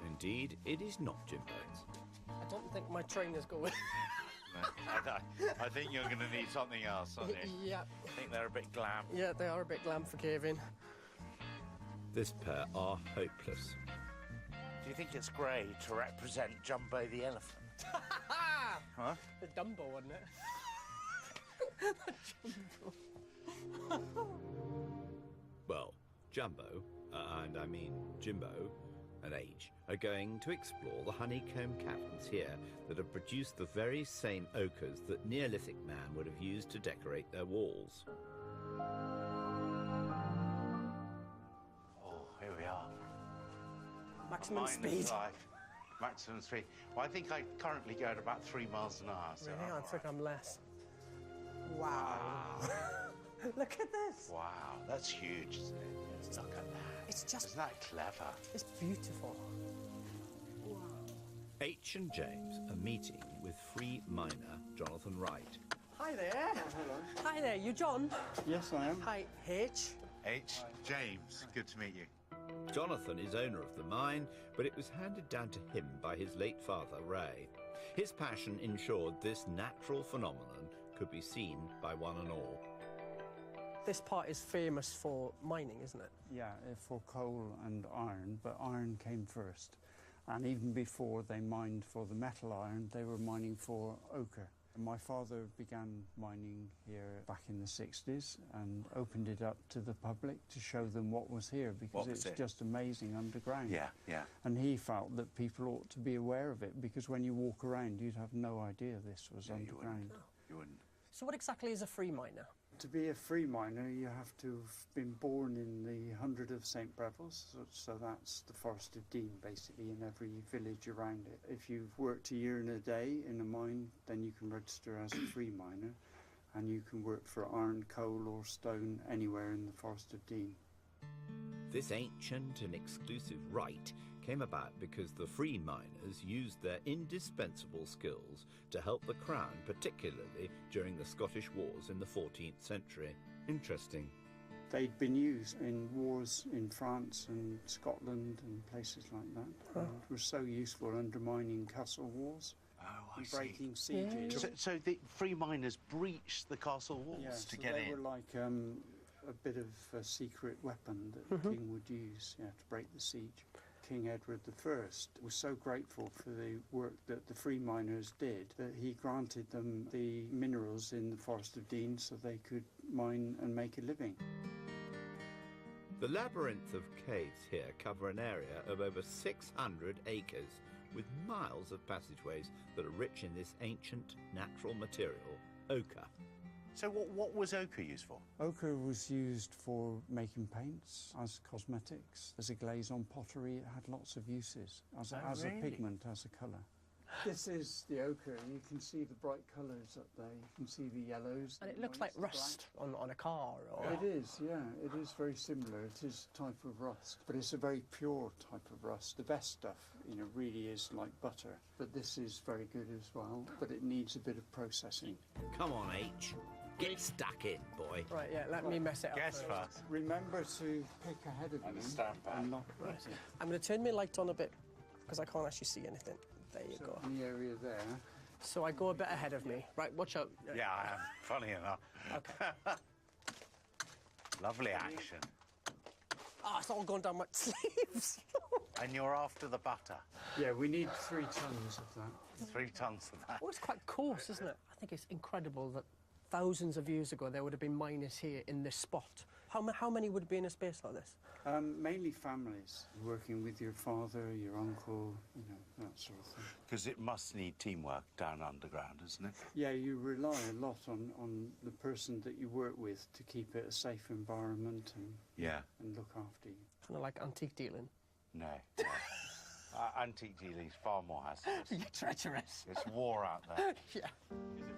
Indeed, it is not, Jimbo. I don't think my trainers go with. No, I think you're going to need something else, aren't you? Yeah. I think they're a bit glam. Yeah, they are a bit glam for caving. This pair are hopeless. Do you think it's grey to represent Jumbo the elephant? Huh? The Dumbo, wasn't it? Well, Jumbo, and I mean Jimbo, and H, are going to explore the honeycomb caverns here that have produced the very same ochres that Neolithic man would have used to decorate their walls. Oh, here we are. Maximum speed. Maximum speed. Well, I think I currently go at about 3 miles an hour. So really? I think I'm less. Wow. Look at this. Wow, that's huge, isn't it? Look at that. It's just... Isn't that clever? It's beautiful. Wow. H and James are meeting with free miner Jonathan Wright. Hi there. Oh, hello. Hi there, you John? Yes, I am. Hi, H. H. James, good to meet you. Jonathan is owner of the mine, but it was handed down to him by his late father, Ray. His passion ensured this natural phenomenon could be seen by one and all. This part is famous for mining, isn't it? Yeah, for coal and iron, but iron came first. And even before they mined for the metal iron, they were mining for ochre. My father began mining here back in the 60s and opened it up to the public to show them what was here, because it's just amazing underground. Yeah, yeah. And he felt that people ought to be aware of it, because when you walk around, you'd have no idea this was underground. You wouldn't. So what exactly is a free miner? To be a free miner, you have to have been born in the 100 of St. Breville's, so that's the Forest of Dean, basically, in every village around it. If you've worked a year and a day in a mine, then you can register as a free miner, and you can work for iron, coal or stone anywhere in the Forest of Dean. This ancient and exclusive right came about because the free miners used their indispensable skills to help the Crown, particularly during the Scottish Wars in the 14th century. Interesting. They'd been used in wars in France and Scotland and places like that. And were so useful undermining castle walls. Oh, I and see. breaking sieges. So the free miners breached the castle walls to get they in? were like a bit of a secret weapon that the king would use to break the siege. King Edward I was so grateful for the work that the free miners did that he granted them the minerals in the Forest of Dean so they could mine and make a living. The labyrinth of caves here cover an area of over 600 acres, with miles of passageways that are rich in this ancient natural material, ochre. So what was ochre used for? Ochre was used for making paints, as cosmetics, as a glaze on pottery. It had lots of uses, as a pigment, as a colour. This is the ochre. You can see the bright colours up there. You can see the yellows. And it looks like rust on a car. Or... It is, yeah. It is very similar. It is a type of rust, but it's a very pure type of rust. The best stuff, really is like butter. But this is very good as well, but it needs a bit of processing. Come on, H. Get stuck in, boy. Right, yeah, let me mess it up. Guess first. Remember to pick ahead of you and not right. I'm going to turn my light on a bit because I can't actually see anything. There you go. In the area there. So I go a bit ahead of me. Right, watch out. Yeah, I am. Funny enough. Okay. Lovely action. Oh, it's all going down my sleeves. And you're after the butter. Yeah, we need 3 tons of that. 3 tons of that. Oh, it's quite coarse, isn't it? I think it's incredible that thousands of years ago there would have been miners here in this spot. How many would be in a space like this? Mainly families, working with your father, your uncle, that sort of thing. Because it must need teamwork down underground, isn't it? Yeah, you rely a lot on the person that you work with to keep it a safe environment and look after you. Kind of like antique dealing. No. Antique dealing is far more hazardous. You're treacherous. It's war out there. Yeah.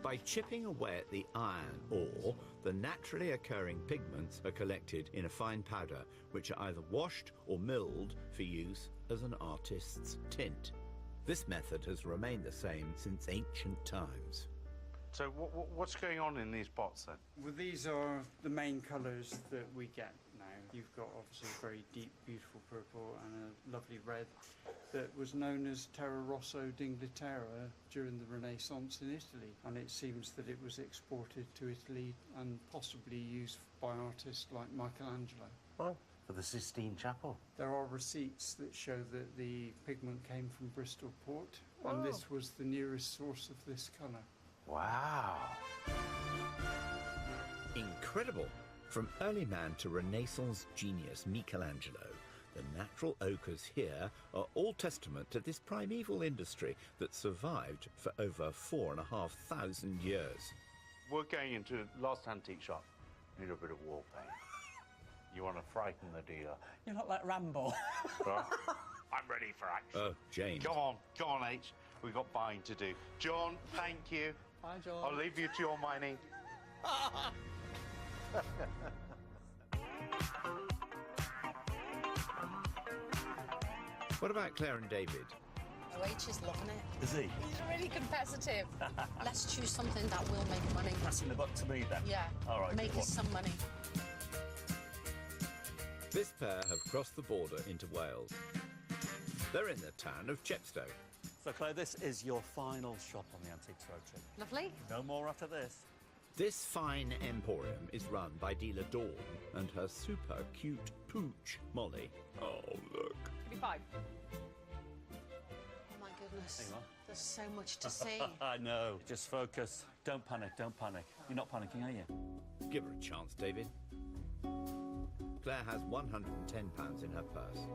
By chipping away at the iron ore, the naturally occurring pigments are collected in a fine powder, which are either washed or milled for use as an artist's tint. This method has remained the same since ancient times. So what's going on in these pots then? Well, these are the main colours that we get now. You've got obviously a very deep, beautiful purple and a lovely red that was known as Terra Rosso d'Inghilterra during the Renaissance in Italy. And it seems that it was exported to Italy and possibly used by artists like Michelangelo. Well, for the Sistine Chapel. There are receipts that show that the pigment came from Bristol Port, and this was the nearest source of this colour. Wow. Incredible. From early man to Renaissance genius Michelangelo, the natural ochres here are all testament to this primeval industry that survived for over 4,500 years. We're going into last antique shop. Need a bit of wall paint. You want to frighten the dealer. You look like Rambo. Well, I'm ready for action. Oh, James. Come on, H. We've got buying to do. John, thank you. Bye, John. I'll leave you to your mining. What about Claire and David? Oh, H is loving it. Is he? He's really competitive. Let's choose something that will make money. Passing the buck to me then? Yeah. All right. Make us some money. This pair have crossed the border into Wales. They're in the town of Chepstow. So, Claire, this is your final shop on the Antiques Road trip. Lovely. No more after this. This fine emporium is run by dealer Dawn and her super cute pooch, Molly. Oh, look. 55. Oh, my goodness. Hang on. There's so much to see. I know. Just focus. Don't panic, don't panic. You're not panicking, are you? Give her a chance, David. Claire has £110 in her purse.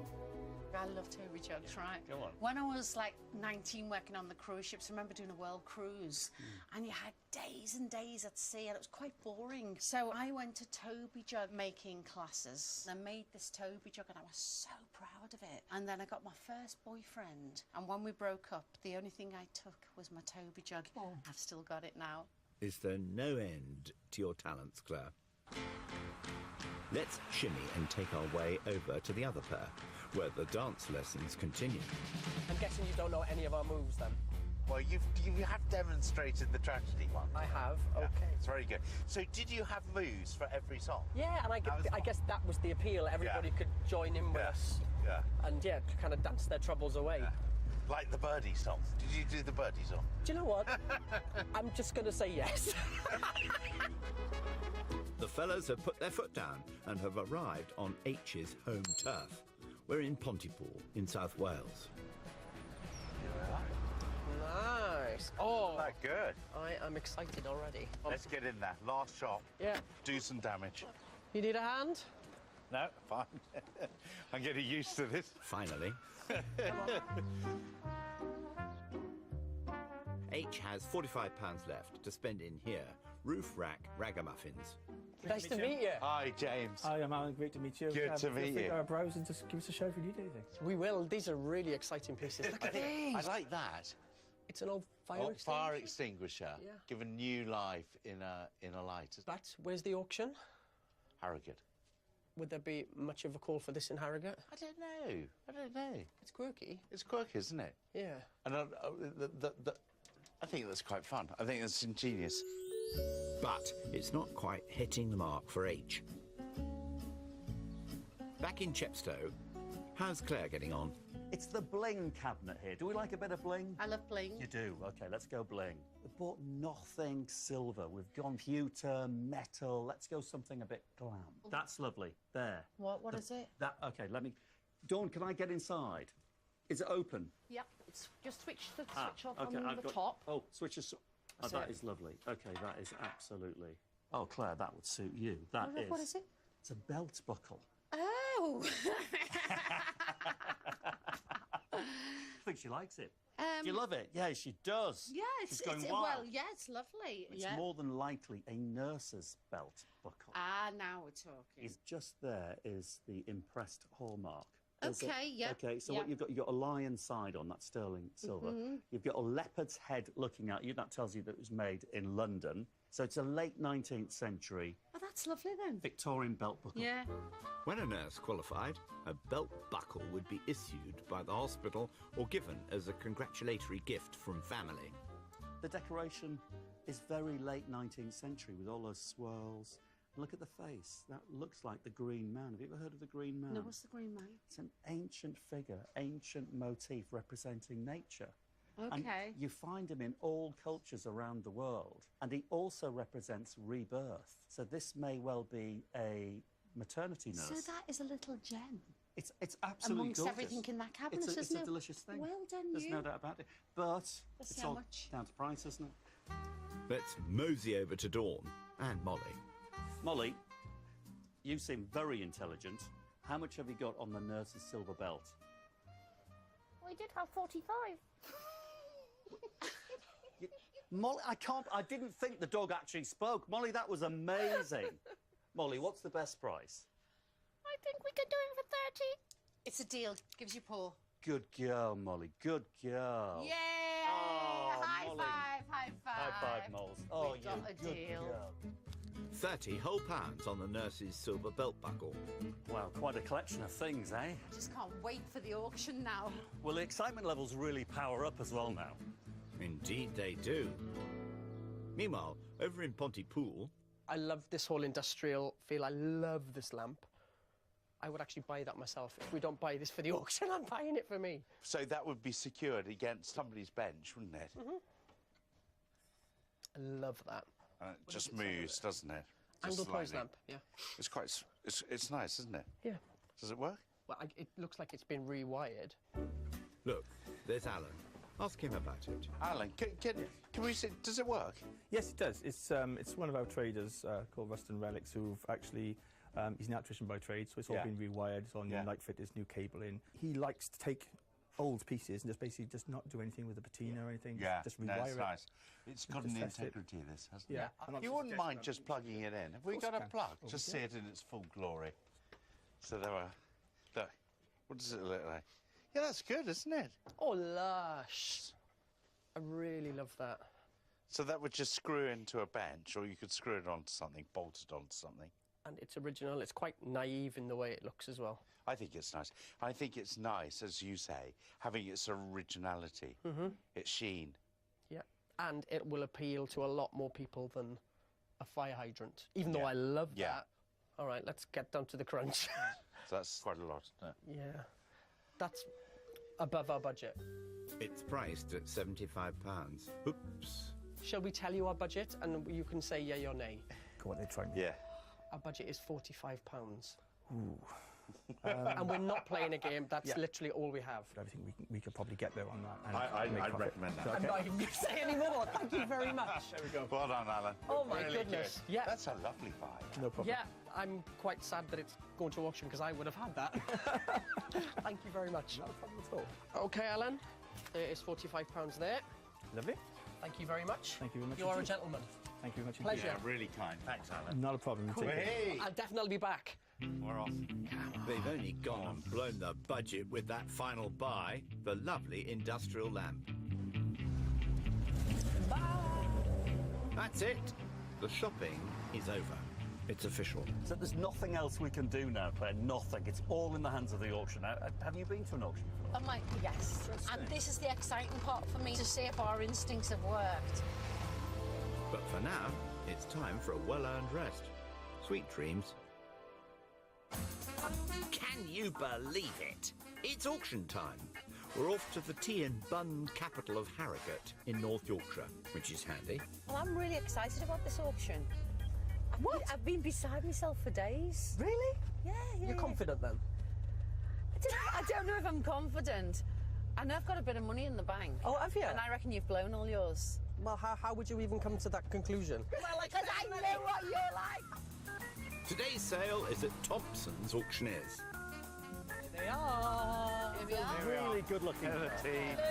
I love Toby jugs, right? Go on. When I was like 19 working on the cruise ships, I remember doing a world cruise and you had days and days at sea and it was quite boring. So I went to Toby jug making classes. I made this Toby jug and I was so proud of it. And then I got my first boyfriend. And when we broke up, the only thing I took was my Toby jug. Oh. I've still got it now. Is there no end to your talents, Claire? Let's shimmy and take our way over to the other pair, where the dance lessons continue. I'm guessing you don't know any of our moves then? Well, you have demonstrated the tragedy one. I have, Yeah, okay. it's very good. So did you have moves for every song? Yeah, and I guess that was the appeal. Everybody could join in with us. Yeah. And yeah, kind of dance their troubles away. Yeah. Like the birdie song. Did you do the birdie song? Do you know what? I'm just going to say yes. The fellas have put their foot down and have arrived on H's home turf. We're in Pontypool in South Wales. Nice. Oh, That good. I am excited already. Let's get in there. Last shop. Yeah. Do some damage. You need a hand? No, fine. I'm getting used to this. Finally. H has £45 left to spend in here. Roof rack ragamuffins. Nice to meet you. Hi, James. Hi, I'm Alan. Great to meet you. Good to meet you. Our browse and just give us a show if you need anything. We will. These are really exciting pieces. Look at these. I like that. It's an old fire Oh, extinguisher. fire extinguisher. Yeah. Given new life in a light. Where's the auction? Harrogate. Would there be much of a call for this in Harrogate? I don't know. It's quirky. It's quirky, isn't it? Yeah. And I think that's quite fun. I think that's ingenious. But it's not quite hitting the mark for H. Back in Chepstow, how's Claire getting on? It's the bling cabinet here. Do we like a bit of bling? I love bling. You do? OK, let's go bling. We've bought nothing silver. We've gone pewter, metal. Let's go something a bit glam. That's lovely. There. What is it? OK, let me... Dawn, can I get inside? Is it open? Yep. It's just switch off OK, on I've the got... top. Oh, switch us... Oh, that is lovely. OK, that is absolutely... Oh, Claire, that would suit you. What is it? It's a belt buckle. Oh! I think she likes it. Do you love it? Yeah, she does. Yeah, She's going wild. well, yeah, it's lovely. It's more than likely a nurse's belt buckle. Ah, now we're talking. Is just there is the impressed hallmark. Okay, yeah. Okay, so what you've got a lion side on, that's sterling silver. Mm-hmm. You've got a leopard's head looking at you. That tells you that it was made in London. So it's a late 19th century that's lovely then. Victorian belt buckle. Yeah. When a nurse qualified, a belt buckle would be issued by the hospital or given as a congratulatory gift from family. The decoration is very late 19th century with all those swirls. Look at the face. That looks like the Green Man. Have you ever heard of the Green Man? No, what's the Green Man? It's an ancient figure, ancient motif representing nature. Okay. And you find him in all cultures around the world. And he also represents rebirth. So this may well be a maternity nurse. So that is a little gem. It's absolutely amongst gorgeous. everything in that cabinet, It's isn't a it? delicious thing. Well done, There's you. no doubt about it. But Let's it's see how all much. down to price, isn't it? Let's mosey over to Dawn and Molly. Molly, you seem very intelligent. How much have you got on the nurse's silver belt? We did have 45. Molly, I didn't think the dog actually spoke. Molly, that was amazing. Molly, what's the best price? I think we could do it for 30. It's a deal. Gives you Paul. Good girl, Molly. Good girl. Yeah! Oh, high Molly. five, high five. High five, Moles. Oh, We got you a good deal. girl. 30 whole pounds on the nurse's silver belt buckle. Wow, quite a collection of things, eh? Just can't wait for the auction now. Well, the excitement levels really power up as well now. Indeed they do. Meanwhile, over in Pontypool, I love this whole industrial feel. I love this lamp. I would actually buy that myself. If we don't buy this for the auction, I'm buying it for me. So that would be secured against somebody's bench, wouldn't it? I love that. It just moves, doesn't it? Just Angle pose slightly. lamp, yeah. It's quite. It's nice, isn't it? Yeah. Does it work? Well, it looks like it's been rewired. look, there's Alan. Ask him about it. Alan, can we see? Does it work? Yes, it does. It's one of our traders called Ruston Relics who've actually. He's an electrician by trade, so it's all Yeah. been rewired. It's on Yeah. light fitters, new cable in. He likes to take old pieces and just basically just not do anything with the patina or anything. Yeah, just no, rewire it's it. nice. It's got Just an test it. integrity, this, hasn't Yeah. it? I'm not You wouldn't suggesting mind that. just plugging it in. Have we course got I a can. plug? Over Just see here. it in its full glory. So there are. Look, what does it look like? Yeah, that's good, isn't it? Oh, lush. I really love that. So that would just screw into a bench, or you could screw it onto something, bolt it onto something. And it's original. It's quite naive in the way it looks as well. I think it's nice. I think it's nice, as you say, having its originality, its sheen. Yeah. And it will appeal to a lot more people than a fire hydrant, even though Yeah. I love Yeah. that. All right, let's get down to the crunch. So that's quite a lot, isn't it? Yeah. That's above our budget. It's priced at £75. Oops. Shall we tell you our budget and you can say yay or nay? Go on, they try. Yeah. Our budget is £45. Ooh. And we're not playing a game. That's Yeah. literally all we have. I think we could probably get there on that. And I'd make profit. recommend that. Is I'm not even going to say any more. Thank you very much. There we go. Well done, Alan. Oh, my Really goodness. good. Yeah. That's a lovely buy. No problem. Yeah, I'm quite sad that it's going to auction because I would have had that. Thank you very much. No problem at all. Okay, Alan. There is £45 there. Lovely. Thank you very much. Thank you very much. You are a indeed. gentleman. Thank you very much. Pleasure. Yeah, really kind. Thanks, Alan. Not a problem. You take it. Hey! I'll definitely be back. We're off. They've only gone and blown the budget with that final buy, the lovely industrial lamp. Bye. That's it. The shopping is over. It's official. So there's nothing else we can do now, Claire. Nothing. It's all in the hands of the auction. Have you been to an auction before? I'm like, yes. And this is the exciting part for me to see if our instincts have worked. But for now, it's time for a well-earned rest. Sweet dreams. Can you believe it? It's auction time. We're off to the tea and bun capital of Harrogate in North Yorkshire, which is handy. Well, I'm really excited about this auction. I've been beside myself for days. Really? Yeah. You're confident then? I don't know if I'm confident. I know I've got a bit of money in the bank. Oh, have you? And I reckon you've blown all yours. Well, how would you even come to that conclusion? Well, because I know what you're like. Today's sale is at Thompson's Auctioneers. They are. Here we are. Really good looking. Hello,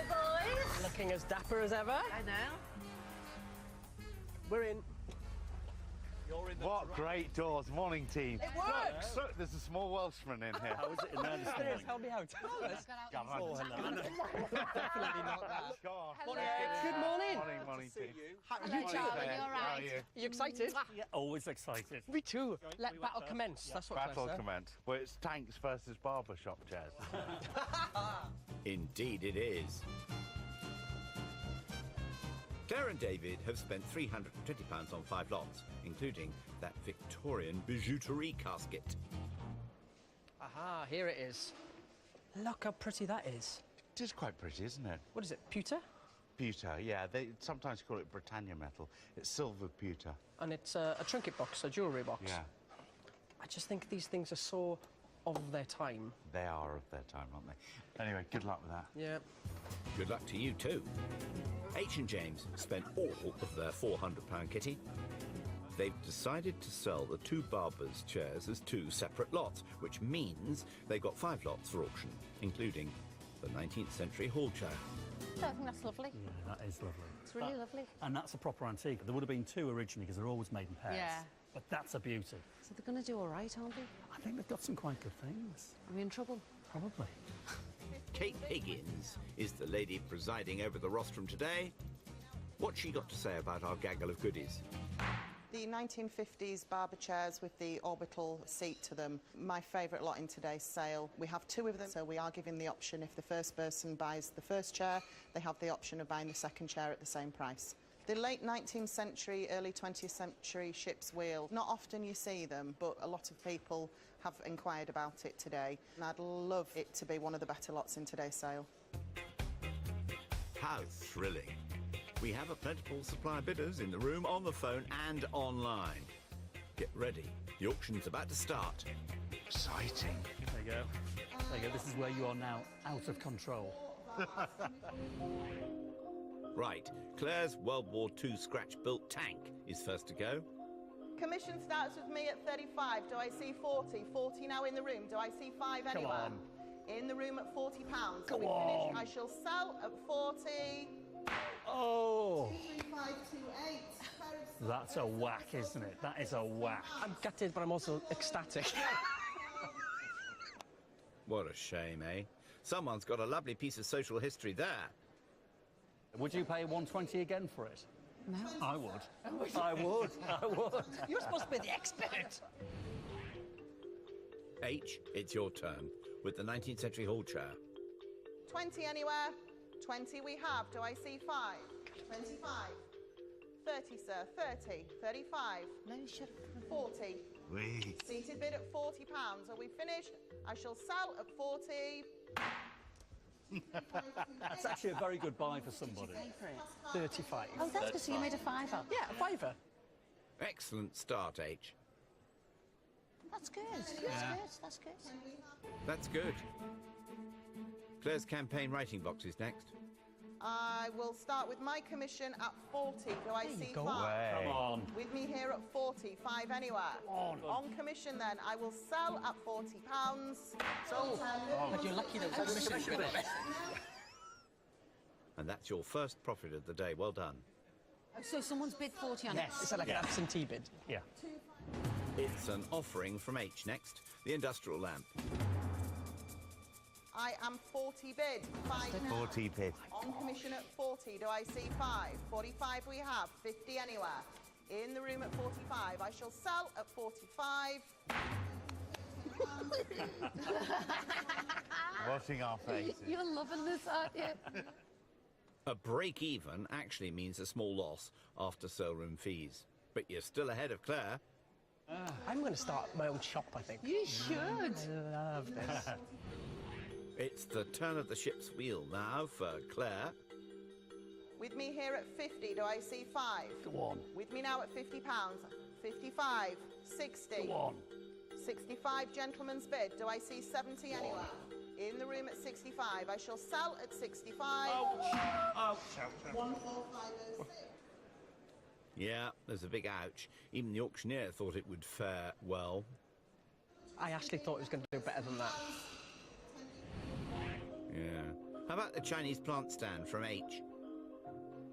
boys. Looking as dapper as ever. I know. We're in. You're in the What great doors. Morning, team. It works. Look, there's a small Welshman in here. How is it in there this There is. morning? Help me out. Come on. Oh, hello. Definitely not that. Go on. Good morning. Morning, To see Watkins. You too. Darling, you're right. How are you? Are you excited? Yeah, always excited. Me too. Let battle commence. That's what Battle Claire said. commence. Well, it's tanks versus barbershop chairs. Indeed it is. Claire and David have spent £320 on 5 lots, including that Victorian bijouterie casket. Aha, here it is. Look how pretty that is. It is quite pretty, isn't it? What is it, pewter? Pewter, yeah. They sometimes call it Britannia metal. It's silver pewter. And it's a trinket box, a jewellery box. Yeah. I just think these things are so of their time. They are of their time, aren't they? Anyway, good luck with that. Yeah. Good luck to you too. H and James spent all of their £400 kitty. They've decided to sell the 2 barbers' chairs as 2 separate lots, which means they've got 5 lots for auction, including the 19th century hall chair. I think that's lovely. Yeah, that is lovely. It's really lovely. And that's a proper antique. There would have been 2 originally because they're always made in pairs. Yeah. But that's a beauty. So they're going to do all right, aren't they? I think they've got some quite good things. Are we in trouble? Probably. Kate Higgins is the lady presiding over the rostrum today. What's she got to say about our gaggle of goodies? The 1950s barber chairs with the orbital seat to them, my favourite lot in today's sale. We have 2 of them, so we are giving the option if the first person buys the first chair, they have the option of buying the second chair at the same price. The late 19th century, early 20th century ship's wheel, not often you see them, but a lot of people have inquired about it today, and I'd love it to be one of the better lots in today's sale. How thrilling. We have a plentiful supply of bidders in the room, on the phone and online. Get ready. The auction's about to start. Exciting. There you go. There you go. This is where you are now out of control. Right, Claire's World War II scratch-built tank is first to go. Commission starts with me at 35. Do I see 40? 40 now in the room. Do I see 5 anywhere? on. In the room at £40. Come we on. finish. I shall sell at 40. Oh! 23528. That's a whack, isn't it? That is a whack. I'm gutted, but I'm also ecstatic. What a shame, eh? Someone's got a lovely piece of social history there. Would you pay 120 again for it? No. I would. I would. I would. You're supposed to be the expert. H, it's your turn, with the 19th century hall chair. 20 anywhere? 20 we have. Do I see 5? 25. 30, sir. 30. 35. No, you should. 40. Wee. Seated bid at £40. Are we finished? I shall sell at 40. That's actually a very good buy for somebody. 35. Oh, that's good. So you made a fiver. Yeah, a fiver. Excellent start, H. That's good. That's good. That's good. That's good. Claire's campaign writing box is next. I will start with my commission at 40. Do I see go. 5? Come on. With me here at 40. 5 anywhere. On commission then, I will sell at £40. Sold. But you're lucky that was a commission bid on it. And that's your first profit of the day. Well done. So someone's bid 40 on it. Is that like an absentee bid? Yeah. It's an offering from H next, the industrial lamp. I am 40 bid. 5 now. 40 bid. On commission at 40. Do I see 5? 45 we have. 50 anywhere. In the room at 45. I shall sell at 45. Watching our faces. You're loving this, aren't you? A break-even actually means a small loss after sale room fees. But you're still ahead of Claire. I'm going to start my own shop, I think. You should. I love this. It's the turn of the ship's wheel now for Claire. With me here at 50. Do I see 5? Go on. With me now at £50. 55. 60. Go on. 65 gentleman's bid. Do I see 70 anywhere? In the room at 65. I shall sell at 65. Ouch. 14506. Yeah, there's a big ouch. Even the auctioneer thought it would fare well. I actually thought it was going to do better than that. Yeah. How about the Chinese plant stand from H?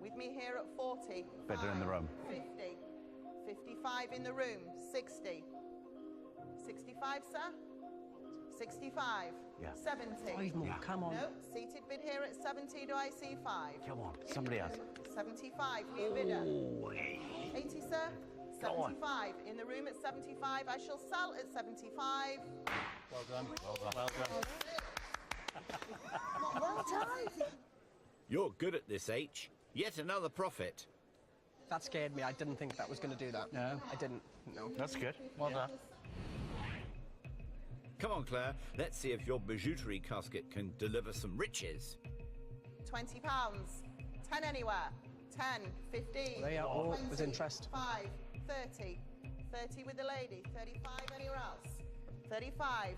With me here at 40. Better in the room. 50. 55 in the room. 60. 65, sir? 65. Yeah. 70. 5 more, come on. No, seated bid here at 70. Do I see 5? Come on, somebody else. 75, new bidder. 80, sir? 75. In the room at 75. I shall sell at 75. Well done. Well done. Well done. Well done. You're good at this, H. Yet another profit. That scared me. I didn't think that was going to do that. No? I didn't. No. That's good. Well done. Come on, Claire. Let's see if your bijouterie casket can deliver some riches. £20. 10 anywhere. 10, 15. They are all 20, with interest. 5, 30. 30 with the lady. 35 anywhere else. 35.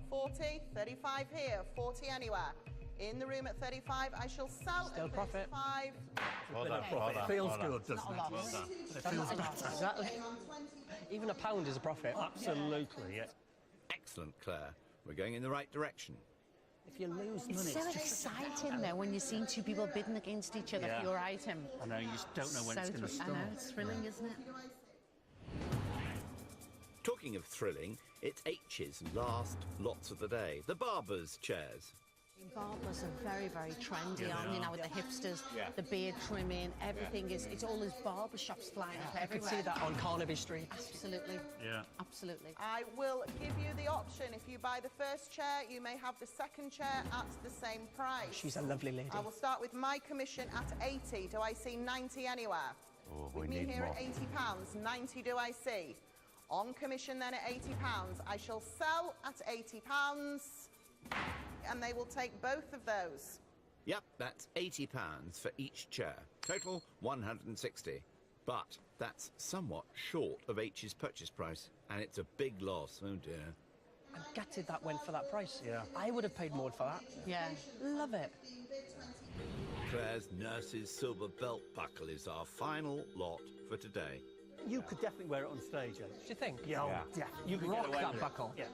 40. 35 here. 40 anywhere. In the room at 35. I shall sell Still at profit. 35. Well done. Well done. Feels well done. good, doesn't it? Not a Well loss. done. It feels good. Exactly. Even a pound is a profit. Absolutely, yeah. Excellent, Claire. We're going in the right direction. If you lose money, It's so exciting though when you're seeing two people bidding against each other for your item. I know, you just don't know when it's going to start. I know, it's thrilling, isn't it? Talking of thrilling, it's H's last lots of the day. The barber's chairs. Barbers are very, very trendy, Yeah, aren't they they, are. now with the hipsters, Yeah. the beard trimming, everything is, it's all those barber shops flying up I everywhere. could see that on Carnaby Street. Absolutely. Yeah. Absolutely. I will give you the option. If you buy the first chair, you may have the second chair at the same price. She's a lovely lady. I will start with my commission at 80. Do I see 90 anywhere? Oh, With we me need here more. at £80, 90 do I see? On commission then at £80. I shall sell at £80 and they will take both of those. Yep, that's £80 for each chair. Total 160. But that's somewhat short of H's purchase price, and it's a big loss. Oh dear. I'm gutted that went for that price. Yeah. I would have paid more for that. Yeah. Love it. Claire's nurse's silver belt buckle is our final lot for today. You could definitely wear it on stage, eh? Do you think? Yeah, Yeah. definitely. You could Rock get away that with buckle. It. Yeah.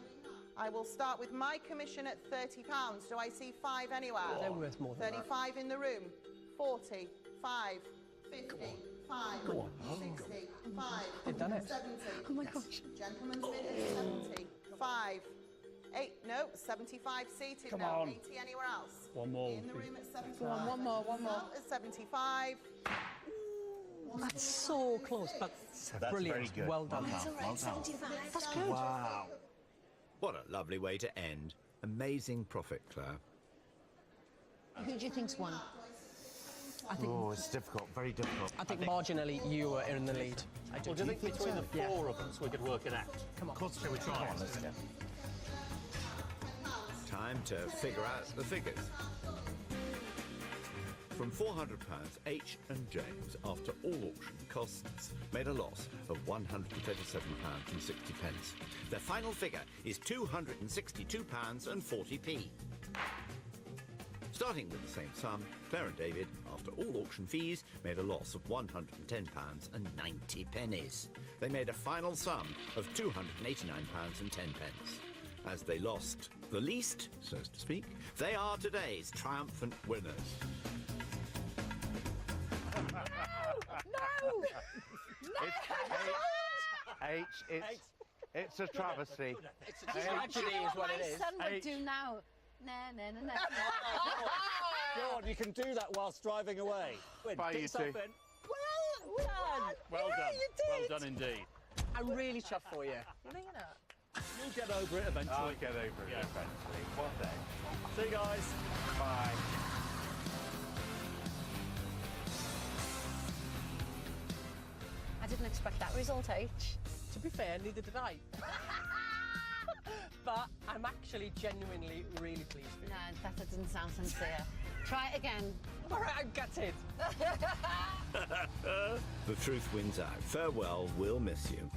I will start with my commission at £30. Do I see 5 anywhere? They're worth more than that. 35 in the room. 40, 5, 50, 5, 60, 5, They've done it. 70. Oh my gosh. Gentlemen's bid is 70, 5, 8, no, 75 seated Come now. on. 80 anywhere else. One more. In the room at 75. Go on, one more. Sell at 75. That's so close, but That's brilliant. very good. Well done. Well done. Well done. That's good. Wow. What a lovely way to end. Amazing profit, Claire. Who do you think's won? I think, Oh, it's difficult. Very difficult. I think marginally you were in the lead. I do. Well, do you think between the Yeah. four of us we could work it out? Come on. Shall we try it? Let's go. Time to figure out the figures. From £400, H and James, after all auction costs, made a loss of £137.60. Their final figure is £262.40p. Starting with the same sum, Claire and David, after all auction fees, made a loss of £110.90. They made a final sum of £289.10. As they lost the least, so to speak, they are today's triumphant winners. It's a travesty. It's a tragedy is what it My is. son would do now. Na, na, na, na. Go on, you can do that whilst driving away. Bye, Get you yourself two. in. Well done. Well Yeah, done. you did. Well done indeed. I'm really chuffed for you. You'll get over it eventually. I'll get over it eventually. One day. See you guys. Bye. I didn't expect that result, H. To be fair, neither did I. But I'm actually genuinely really pleased with you. No, that didn't sound sincere. Try it again. All right, I'm gutted. The truth wins out. Farewell, we'll miss you.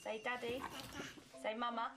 Say daddy. Say mama.